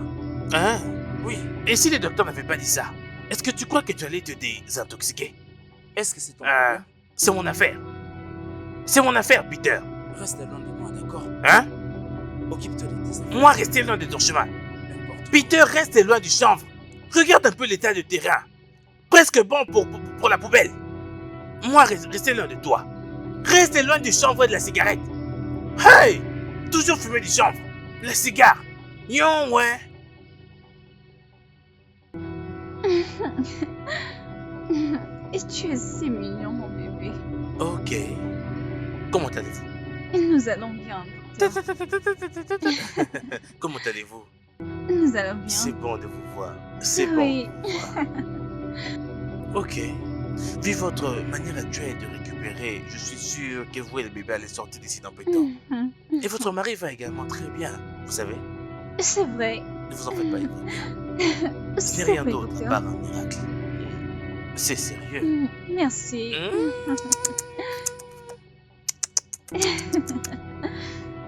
Hein? Oui. Et si le docteur n'avait pas dit ça, est-ce que tu crois que tu allais te désintoxiquer? Est-ce que c'est ton problème? C'est mon affaire. C'est mon affaire, Peter. Reste loin de moi, d'accord? Hein? Occupe-toi de tes affaires. Moi, rester loin de ton chemin. N'importe. Peter, reste loin du chanvre. Regarde un peu l'état du terrain. Presque bon pour la poubelle. Moi, rester loin de toi. Reste loin du chanvre et de la cigarette. Hey! Toujours fumer du chanvre. La cigare. Yon, ouais. Et tu es si mignon, mon bébé. Ok. Comment allez-vous? Nous allons bien, docteur. Comment allez-vous? Nous allons bien. C'est bon de vous voir. C'est Oui. bon de vous voir. Ok. Vu votre manière actuelle de récupérer, je suis sûr que vous et le bébé allez sortir d'ici dans peu de temps. Mhm. Et votre mari va également très bien, vous savez. C'est vrai. Ne vous en faites pas, il va bien. Ce C'est n'est rien vrai, d'autre docteur. par un miracle. C'est sérieux. Merci.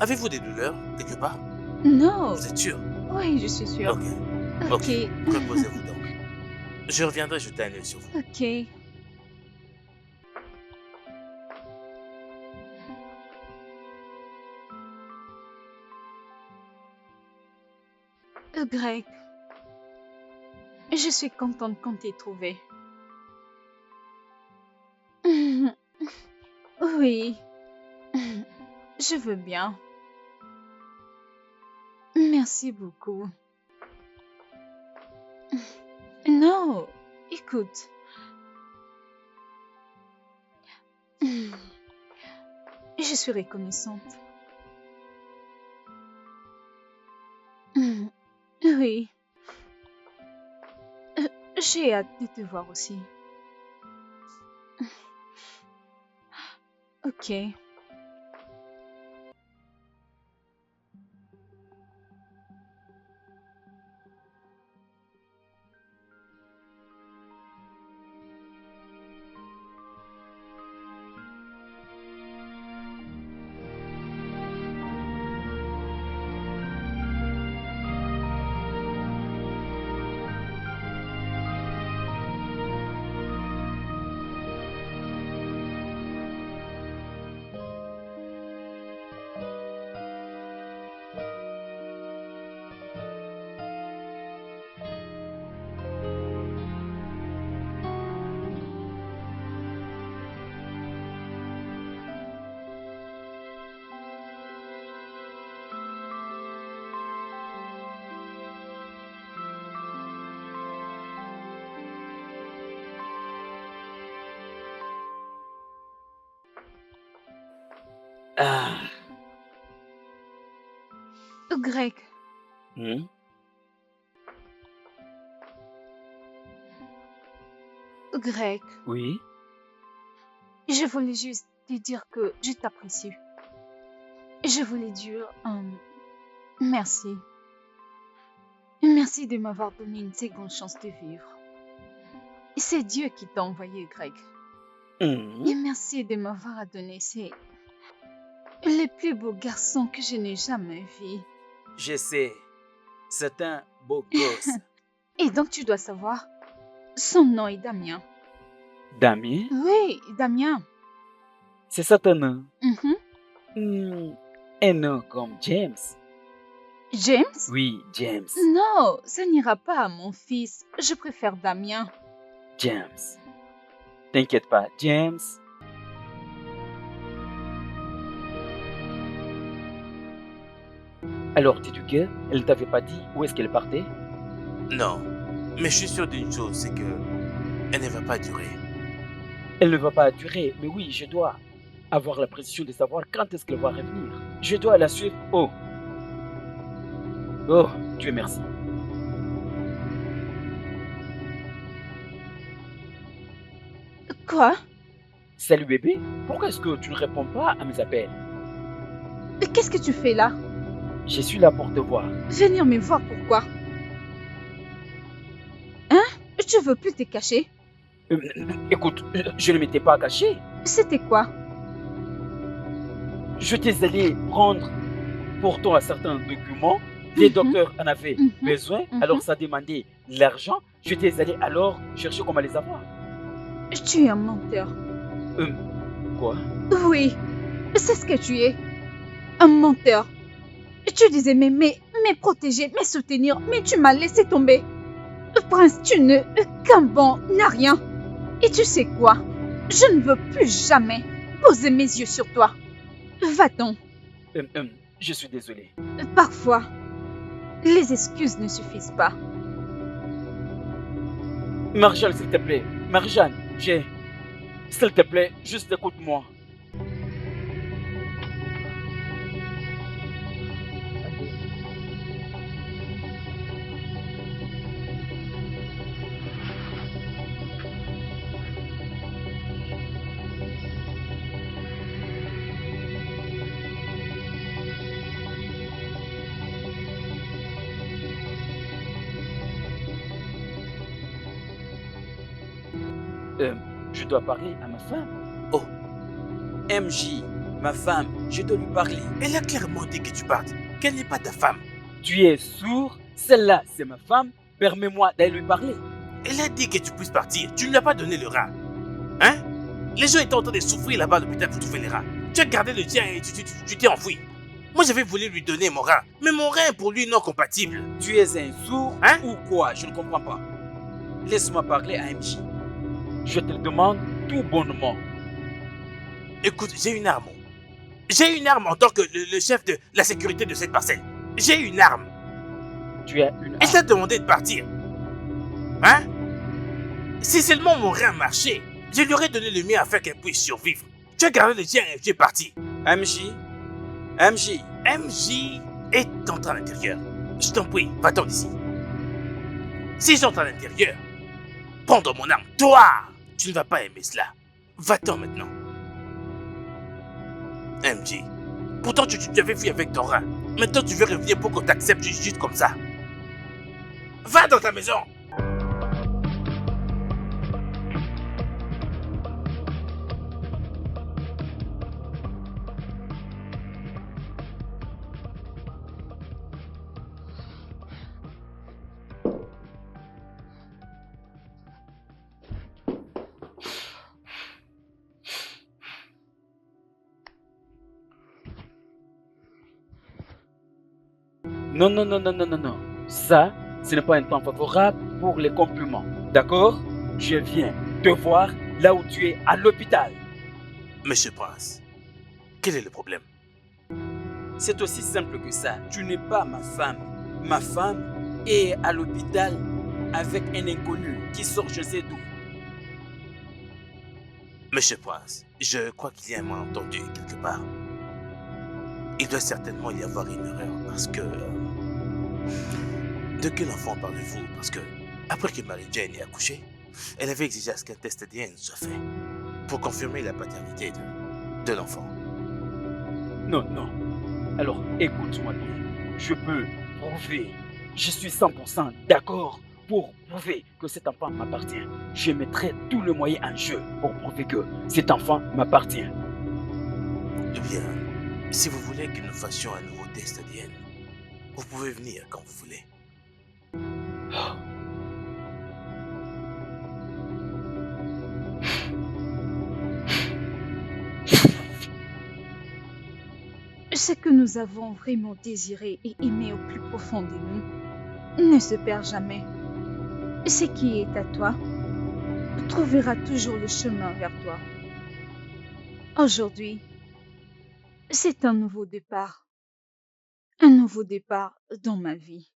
Avez-vous des douleurs quelque part? Non. Vous êtes sûr? Oui, je suis sûre. Ok. Ok. Reposez-vous donc. Je reviendrai jeter un œil sur vous. Ok. Greg, je suis contente qu'on t'ait trouvé. Oui, je veux bien. Merci beaucoup. Non, écoute. Je suis reconnaissante. Oui. J'ai hâte de te voir aussi. Ok. Ah. Greg, Hmm? Greg, Oui? je voulais juste te dire que je t'apprécie. Je voulais dire merci. Merci de m'avoir donné une seconde chance de vivre. C'est Dieu qui t'a envoyé, Greg. Hmm? Et merci de m'avoir donné c'est le plus beau garçon que je n'ai jamais vu. Je sais, c'est un beau gosse. Et donc tu dois savoir, son nom est Damien. Damien? Oui, Damien. C'est ça ton nom? Mhm. Hmm, un nom comme James? James? Oui, James. Non, ça n'ira pas à mon fils. Je préfère Damien. James. T'inquiète pas, James. Alors, dis-tu que elle t'avait pas dit où est-ce qu'elle partait? Non. Mais je suis sûr d'une chose, c'est que elle ne va pas durer. Elle ne va pas durer, mais oui, je dois avoir la précision de savoir quand est-ce qu'elle va revenir. Je dois la suivre. Oh. Oh, Dieu merci. Quoi? Salut bébé, pourquoi est-ce que tu ne réponds pas à mes appels? Mais qu'est-ce que tu fais là? Je suis là pour te voir. Venir me voir pourquoi? Hein? Tu veux plus te cacher? Écoute, je ne m'étais pas caché. C'était quoi? Je t'ai allé prendre pour toi certains documents. Les docteurs en avaient besoin, alors ça demandait l'argent. Je t'ai allé alors chercher comment les avoir. Tu es un menteur. Quoi? Oui, c'est ce que tu es. Un menteur. Tu disais m'aimer, me protéger, me soutenir, mais tu m'as laissé tomber. Prince, tu ne... qu'un bon n'a rien. Et tu sais quoi? Je ne veux plus jamais poser mes yeux sur toi. Va-t'en. Je suis désolé. Parfois, les excuses ne suffisent pas. Marjane, s'il te plaît. Marjane, s'il te plaît, juste écoute-moi. Je dois parler à ma femme. Oh, MJ, Ma femme, je dois lui parler. Elle a clairement dit que tu partes, qu'elle n'est pas ta femme. Tu es sourd? Celle-là, c'est ma femme. Permets-moi d'aller lui parler. Elle a dit que tu puisses partir, tu ne lui as pas donné le rat. Hein? Les gens étaient en train de souffrir là-bas à l'hôpital pour trouver les rats. Tu as gardé le tien et tu t'es enfoui. Moi j'avais voulu lui donner mon rat, mais mon rat est pour lui non compatible. Tu es un sourd Hein? ou quoi? Je ne comprends pas. Laisse-moi parler à MJ. Je te le demande tout bonnement. Écoute, j'ai une arme. J'ai une arme en tant que le chef de la sécurité de cette parcelle. J'ai une arme. Tu as une Elle arme. t'a demandé de partir. Hein? Si seulement mon rat marchait, je lui aurais donné le mien afin qu'elle puisse survivre. Tu as gardé le tien et tu es parti. MJ, MJ est entré à l'intérieur. Je t'en prie, va-t'en d'ici. Si j'entre à l'intérieur, prends mon arme. Toi, tu ne vas pas aimer cela. Va-t'en maintenant. MJ, pourtant tu avais fui avec ton rat. Maintenant tu veux revenir pour qu'on t'accepte juste comme ça. Va dans ta maison. Non, non, non, non, non, non, non. Ça, ce n'est pas un temps favorable pour les compliments. D'accord? Je viens te voir là où tu es à l'hôpital. Monsieur Prince, quel est le problème? C'est aussi simple que ça. Tu n'es pas ma femme. Ma femme est à l'hôpital avec un inconnu qui sort je sais d'où. Monsieur Prince, je crois qu'il y a un malentendu quelque part. Il doit certainement y avoir une erreur parce que... De quel enfant parlez-vous? Parce que, après que Mary Jane ait accouché, elle avait exigé à ce qu'un test ADN soit fait pour confirmer la paternité de l'enfant. Non, non. Alors, écoute-moi bien. Je peux prouver. Je suis 100% d'accord pour prouver que cet enfant m'appartient. Je mettrai tout le moyen en jeu pour prouver que cet enfant m'appartient. Eh bien, si vous voulez que nous fassions un nouveau test ADN, vous pouvez venir quand vous voulez. Ce que nous avons vraiment désiré et aimé au plus profond de nous ne se perd jamais. Ce qui est à toi trouvera toujours le chemin vers toi. Aujourd'hui, c'est un nouveau départ. Un nouveau départ dans ma vie.